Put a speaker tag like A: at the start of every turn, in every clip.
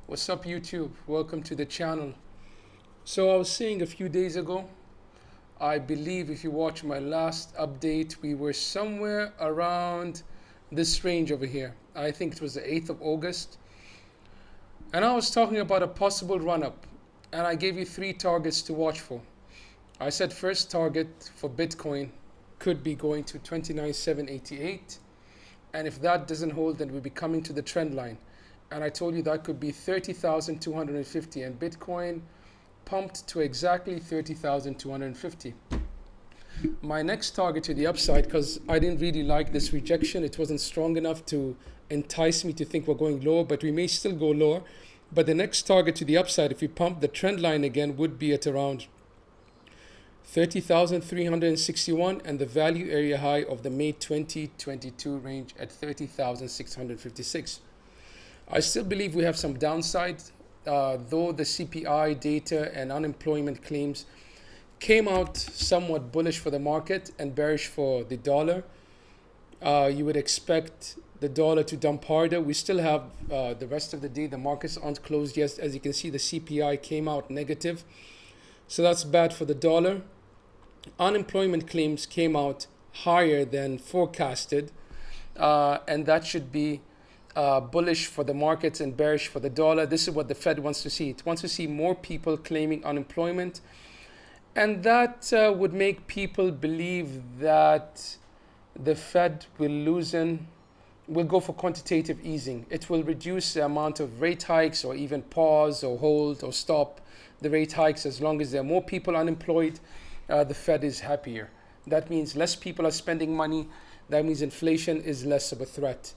A: What's up, YouTube? Welcome to the channel. So I was saying a few days ago, I believe if you watch my last update, we were somewhere around this range over here. I think it was the 8th of August. And I was talking about a possible run up. And I gave you three targets to watch for. I said first target for Bitcoin could be going to 29,788. And if that doesn't hold, then we'll be coming to the trend line. And I told you that could be 30,250, and Bitcoin pumped to exactly 30,250. My next target to the upside, because I didn't really like this rejection, it wasn't strong enough to entice me to think we're going lower, but we may still go lower. But the next target to the upside, if we pump the trend line again, would be at around 30,361, and the value area high of the May 2022 range at 30,656. I still believe we have some downside, though the CPI data and unemployment claims came out somewhat bullish for the market and bearish for the dollar. You would expect the dollar to dump harder. We still have the rest of the day. The markets aren't closed yet. As you can see, the CPI came out negative. So that's bad for the dollar. Unemployment claims came out higher than forecasted, and that should be bullish for the markets and bearish for the dollar. This is what the Fed wants to see. It wants to see more people claiming unemployment, and that would make people believe that the Fed will go for quantitative easing. It will reduce the amount of rate hikes, or even pause or hold or stop the rate hikes. As long as there are more people unemployed, the Fed is happier. That means less people are spending money. That means inflation is less of a threat.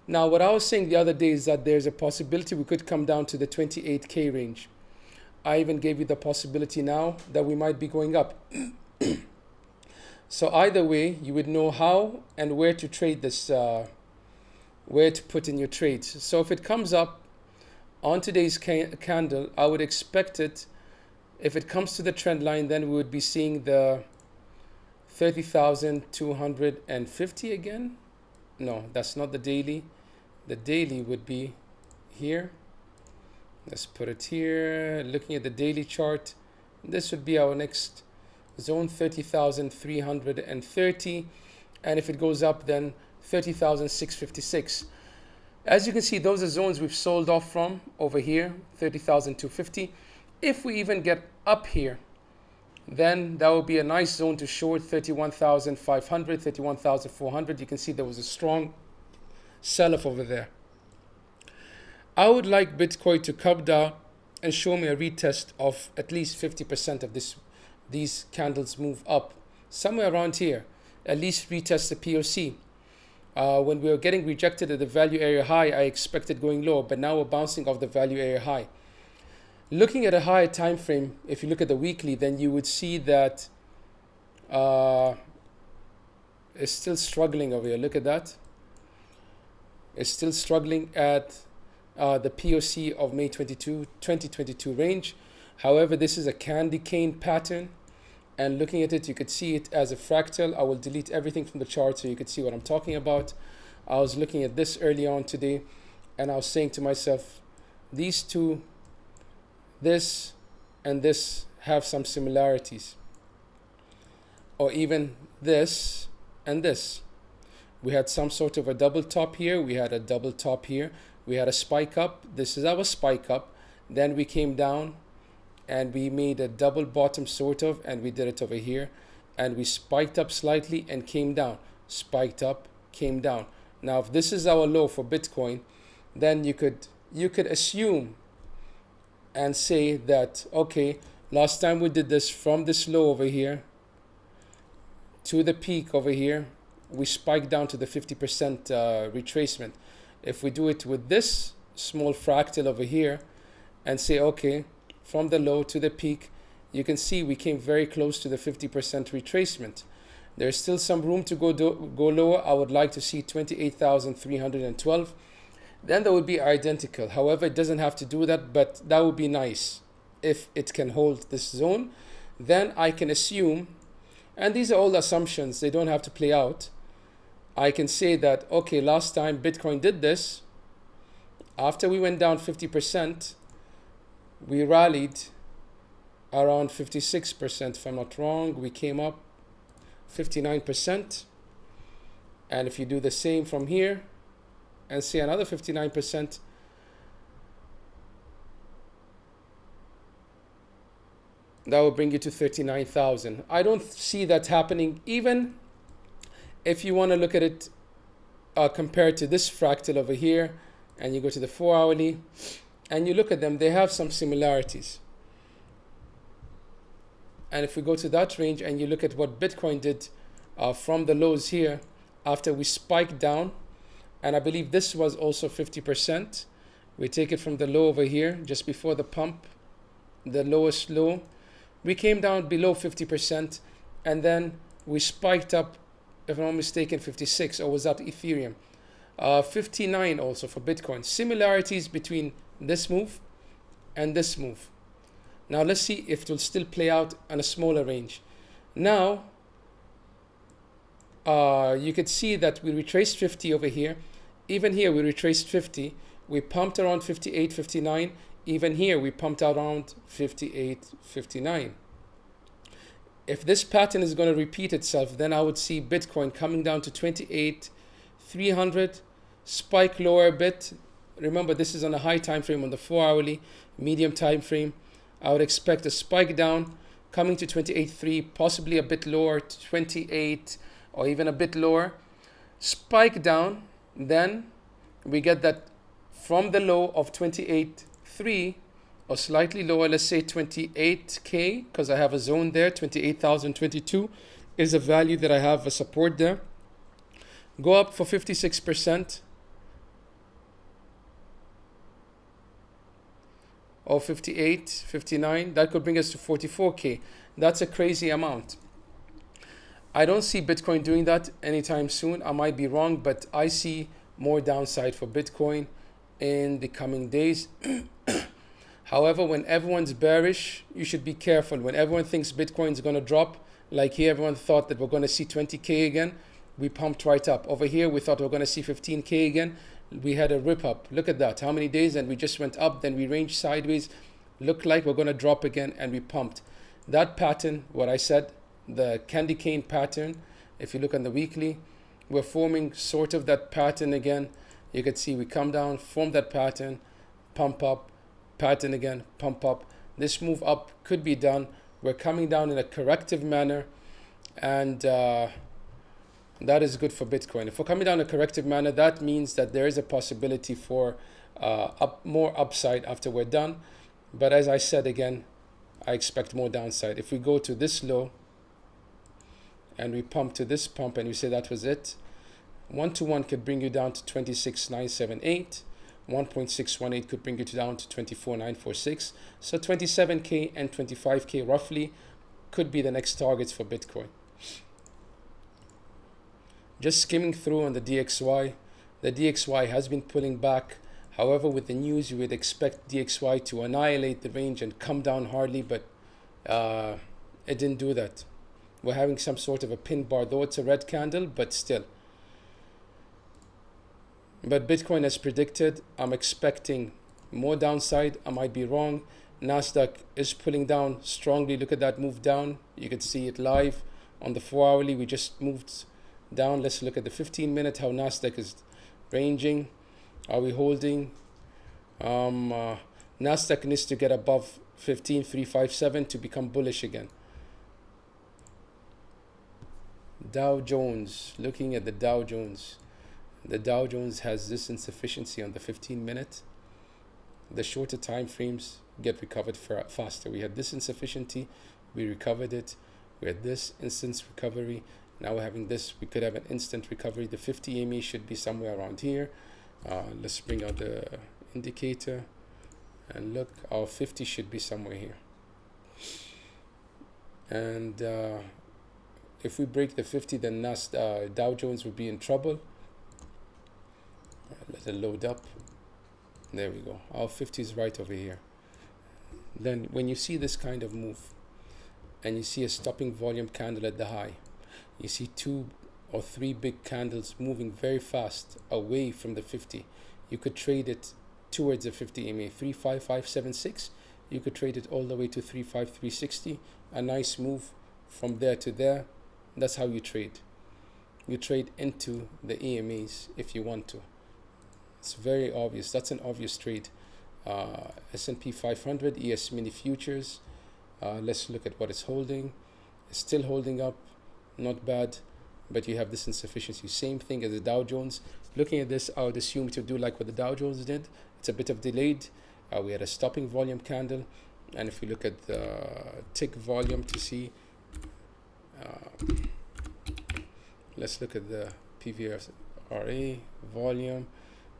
A: Now, what I was saying the other day is that there's a possibility we could come down to the 28K range. I even gave you the possibility now that we might be going up. So either way, you would know how and where to trade this, where to put in your trades. So if it comes up on today's candle, I would expect it. If it comes to the trend line, then we would be seeing the 30,250 again. No, that's not the daily. The daily would be here. Let's put it here. Looking at the daily chart, this would be our next zone, 30,330. And if it goes up, then 30,656. As you can see, those are zones we've sold off from over here, 30,250. If we even get up here, then that would be a nice zone to short, 31,500, 31,400. You can see there was a strong sell-off over there. I would like Bitcoin to come down and show me a retest of at least 50% of these candles move up. Somewhere around here, at least retest the POC. When we were getting rejected at the value area high, I expected going low, but now we're bouncing off the value area high. Looking at a higher time frame, if you look at the weekly, then you would see that it's still struggling over here. Look at that. It's still struggling at the POC of May 2022 range. However, this is a candy cane pattern, and looking at it, you could see it as a fractal. I will delete everything from the chart so you could see what I'm talking about. I was looking at this early on today, and I was saying to myself, these two, this and this, have some similarities, or even this and this. We had some sort of a double top here, we had a double top here, we had a spike up. This is our spike up. Then we came down and we made a double bottom sort of, and we did it over here, and we spiked up slightly and came down, spiked up, came down. Now if this is our low for Bitcoin, then you could assume and say that, okay, last time we did this from this low over here to the peak over here, we spiked down to the 50% retracement. If we do it with this small fractal over here and say, okay, from the low to the peak, you can see we came very close to the 50% retracement. There's still some room to go lower. I would like to see 28,312. Then that would be identical. However, it doesn't have to do that, but that would be nice if it can hold this zone. Then I can assume, and these are all assumptions, they don't have to play out. I can say that, okay, last time Bitcoin did this, After we went down 50%, we rallied around 56%, if I'm not wrong. We came up 59%. And if you do the same from here and see another 59%, that will bring you to 39,000. I don't see that happening, even if you want to look at it compared to this fractal over here, and you go to the 4 hourly and you look at them, they have some similarities. And if we go to that range and you look at what Bitcoin did from the lows here after we spiked down, and I believe this was also 50%. We take it from the low over here just before the pump, the lowest low. We came down below 50%, and then we spiked up, if I'm not mistaken, 56, or was that Ethereum? 59 also for Bitcoin. Similarities between this move and this move. Now let's see if it will still play out on a smaller range. Now, you could see that we retraced 50 over here. Even here we retraced 50. We pumped around 58, 59. Even here we pumped around 58, 59. If this pattern is going to repeat itself, then I would see Bitcoin coming down to 28,300, spike lower a bit. Remember, this is on a high time frame, on the 4 hourly, medium time frame. I would expect a spike down, coming to 28.3, possibly a bit lower, 28, or even a bit lower. Spike down, then we get that from the low of 28.3, or slightly lower, let's say 28K, because I have a zone there, 28,022 is a value that I have a support there. Go up for 56%, or 58, 59, that could bring us to 44K. That's a crazy amount. I don't see Bitcoin doing that anytime soon. I might be wrong, but I see more downside for Bitcoin in the coming days. However, when everyone's bearish, you should be careful. When everyone thinks Bitcoin is going to drop, like here, everyone thought that we're going to see 20K again. We pumped right up. Over here, we thought we're going to see 15K again. We had a rip up. Look at that. How many days? And we just went up. Then we ranged sideways. Looked like we're going to drop again. And we pumped. That pattern, what I said, the candy cane pattern, if you look on the weekly, we're forming sort of that pattern again. You can see we come down, form that pattern, pump up, pattern again, pump up. This move up could be done. We're coming down in a corrective manner, and that is good for Bitcoin. If we're coming down in a corrective manner, that means that there is a possibility for more upside after we're done. But as I said again, I expect more downside. If we go to this low and we pump to this pump and we say that was it, 1-to-1 could bring you down to 26,978. 1.618 could bring you down to 24,946. So 27K and 25K roughly could be the next targets for Bitcoin. Just skimming through on the DXY. The DXY has been pulling back. However, with the news, you would expect DXY to annihilate the range and come down hardly, but it didn't do that. We're having some sort of a pin bar, though it's a red candle, but still. But Bitcoin, as predicted, I'm expecting more downside. I might be wrong. Nasdaq is pulling down strongly. Look at that move down. You could see it live on the 4 hourly. We just moved down. Let's look at the 15-minute, how Nasdaq is ranging. Are we holding? Nasdaq needs to get above 15,357 to become bullish again. Dow Jones, looking at the Dow Jones. The Dow Jones has this insufficiency on the 15-minute. The shorter time frames get recovered faster. We had this insufficiency, we recovered it. We had this instant recovery. Now we're having this. We could have an instant recovery. The 50 EMA should be somewhere around here. Let's bring out the indicator and look. Our 50 should be somewhere here. And if we break the 50, then Dow Jones would be in trouble. Let it load up. There we go. Our 50 is right over here. Then when you see this kind of move and you see a stopping volume candle at the high, you see 2 or 3 big candles moving very fast away from the 50, you could trade it towards the 50 EMA 35576. You could trade it all the way to 35360. A nice move from there to there. That's how you trade. You trade into the EMAs if you want to. It's very obvious. That's an obvious trade. S&P 500 ES mini futures. Let's look at what it's holding. It's still holding up, not bad, but you have this insufficiency. Same thing as the Dow Jones. Looking at this, I would assume to do like what the Dow Jones did. It's a bit of delayed. We had a stopping volume candle, and if you look at the tick volume to see, let's look at the PVRA volume.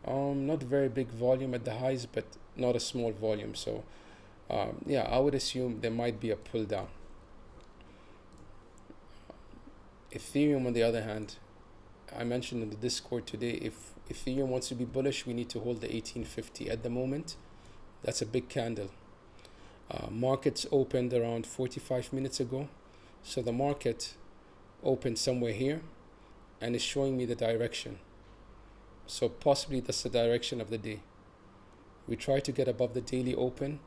A: Not very big volume at the highs, but not a small volume. So yeah, I would assume there might be a pull down. Ethereum, on the other hand, I mentioned in the Discord today, if Ethereum wants to be bullish, we need to hold the 1850 at the moment. That's a big candle. Markets opened around 45 minutes ago. So the market opened somewhere here and is showing me the direction. So possibly that's the direction of the day. We try to get above the daily open.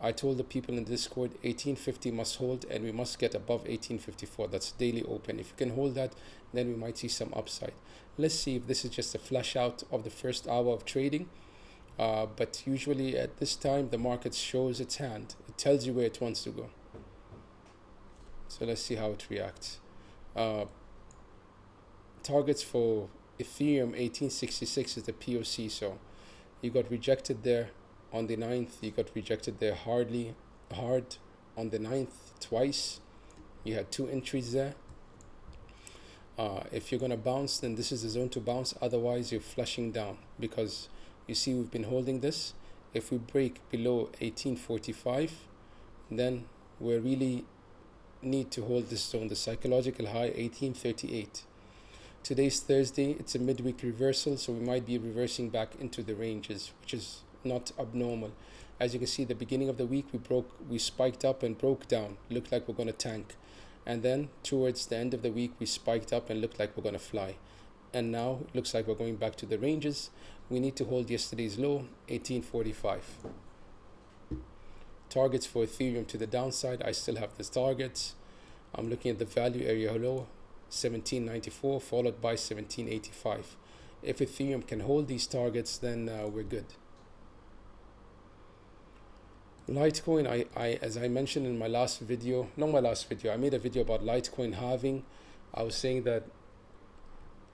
A: I told the people in Discord 1850 must hold, and we must get above 1854. That's daily open. If you can hold that, then we might see some upside. Let's see if this is just a flush out of the first hour of trading. But usually at this time, the market shows its hand. It tells you where it wants to go. So let's see how it reacts. Targets for Ethereum 1866 is the POC. So you got rejected there on the 9th. You got rejected there hard on the 9th twice. You had 2 entries there. If you're going to bounce, then this is the zone to bounce. Otherwise, you're flushing down, because you see we've been holding this. If we break below 1845, then we really need to hold this zone, the psychological high 1838. Today's Thursday. It's a midweek reversal, so we might be reversing back into the ranges, which is not abnormal. As you can see, the beginning of the week we spiked up and broke down, looked like we're going to tank, and then towards the end of the week we spiked up and looked like we're going to fly, and now it looks like we're going back to the ranges. We need to hold yesterday's low 1845. Targets for Ethereum to the downside, I still have the targets. I'm looking at the value area low 1794 followed by 1785. If Ethereum can hold these targets, then we're good. Litecoin, I as I mentioned in my last video, I made a video about Litecoin halving. I was saying that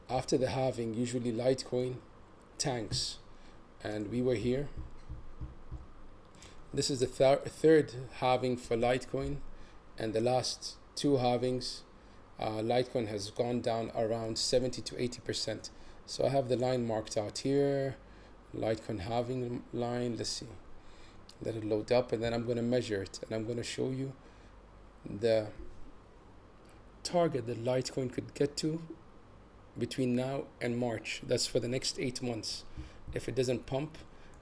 A: after the halving, usually Litecoin tanks, and we were here. This is the third halving for Litecoin, and the last 2 halvings, Litecoin has gone down around 70 to 80%. So I have the line marked out here, Litecoin halving line. Let's see. Let it load up, and then I'm going to measure it, and I'm going to show you the target that Litecoin could get to between now and March. That's for the next 8 months. If it doesn't pump,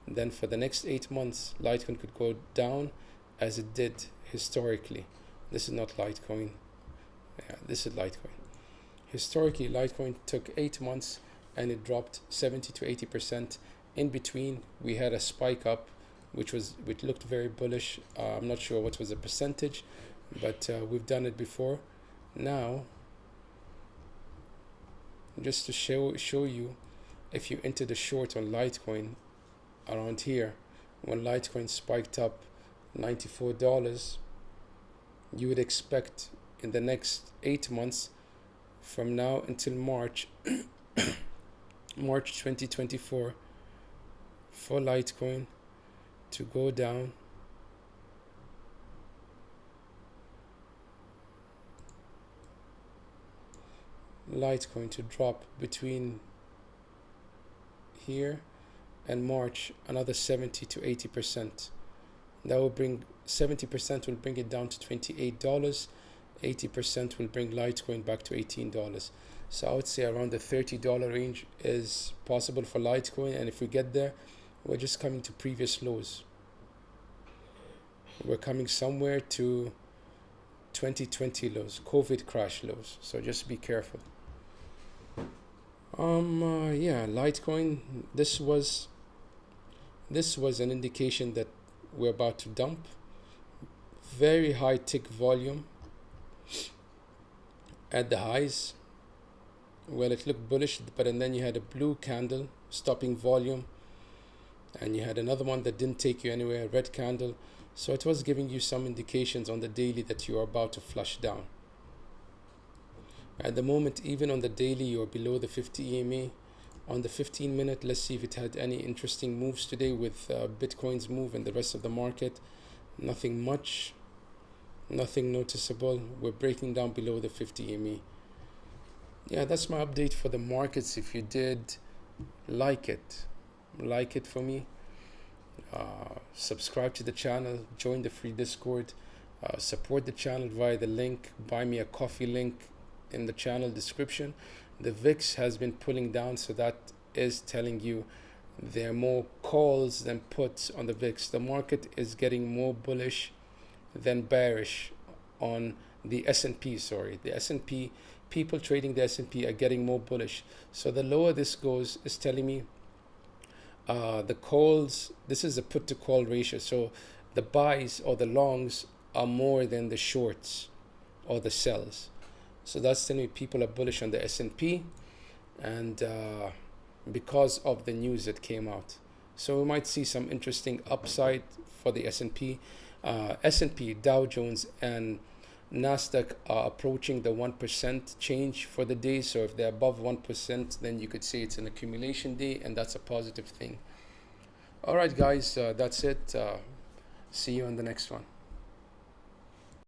A: then for the next 8 months, Litecoin could go down as it did historically. This is not Litecoin. Yeah, this is Litecoin. Historically, Litecoin took 8 months and it dropped 70 to 80%. In between, we had a spike up, which looked very bullish. I'm not sure what was the percentage, but we've done it before. Now, just to show you, if you entered a short on Litecoin around here, when Litecoin spiked up $94, you would expect in the next 8 months, from now until March, March 2024, for Litecoin to go down Litecoin to drop between here and March another 70 to 80%. That will bring 70% will bring it down to $28. 80% will bring Litecoin back to $18. So I would say around the $30 range is possible for Litecoin, and if we get there, we're just coming to previous lows. We're coming somewhere to 2020 lows, COVID crash lows. So just be careful. Yeah, Litecoin. This was This was an indication that we're about to dump. Very high tick volume at the highs. Well, it looked bullish, but and then you had a blue candle stopping volume, and you had another one that didn't take you anywhere, a red candle. So it was giving you some indications on the daily that you are about to flush down. At the moment, even on the daily, you're below the 50 EMA. On the 15-minute, let's see if it had any interesting moves today with Bitcoin's move and the rest of the market. Nothing much, nothing noticeable. We're breaking down below the 50 EMA. Yeah, that's my update for the markets. If you did like it for me. Subscribe to the channel, join the free Discord, support the channel via the link, buy me a coffee link in the channel description. The VIX has been pulling down, so that is telling you there are more calls than puts on the VIX. The market is getting more bullish than bearish on the S&P. The S&P, people trading the S&P are getting more bullish. So the lower this goes is telling me the calls, this is a put to call ratio. So the buys or the longs are more than the shorts or the sells. So that's telling me people are bullish on the S&P, and because of the news that came out. So we might see some interesting upside for the S&P. S&P, Dow Jones, and Nasdaq are approaching the 1% change for the day. So if they're above 1%, then you could say it's an accumulation day, and that's a positive thing. All right, guys, that's it. See you on the next one.